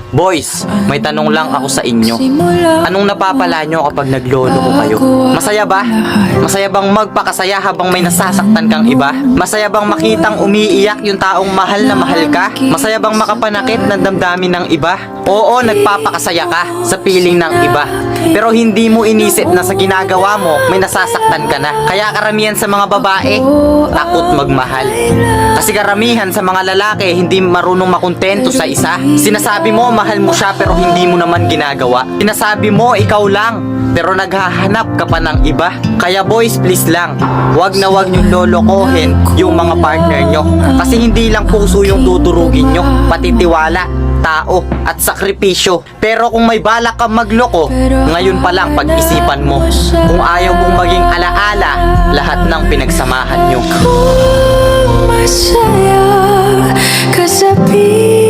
Boys, may tanong lang ako sa inyo. Anong napapala nyo kapag naglolo ko kayo? Masaya ba? Masaya bang magpakasaya habang may nasasaktan kang iba? Masaya bang makitang umiiyak yung taong mahal na mahal ka? Masaya bang makapanakit ng damdamin ng iba? Oo, nagpapakasaya ka sa piling ng iba. Pero hindi mo inisip na sa ginagawa mo, may nasasaktan ka na. Kaya karamihan sa mga babae, takot magmahal. Kasi karamihan sa mga lalaki, hindi marunong makontento sa isa. Sinasabi mo, mahal mo siya pero hindi mo naman ginagawa. Sinasabi mo, ikaw lang, pero naghahanap ka pa ng iba. Kaya boys, please lang, wag na wag nyo lolokohin yung mga partner nyo. Kasi hindi lang puso yung dudurugin nyo, pati tiwala, tao at sakripisyo. Pero kung may balak kang magloko, ngayon pa lang pag-isipan mo. Kung ayaw mong maging alaala lahat ng pinagsamahan nyo. Masaya ka sa piling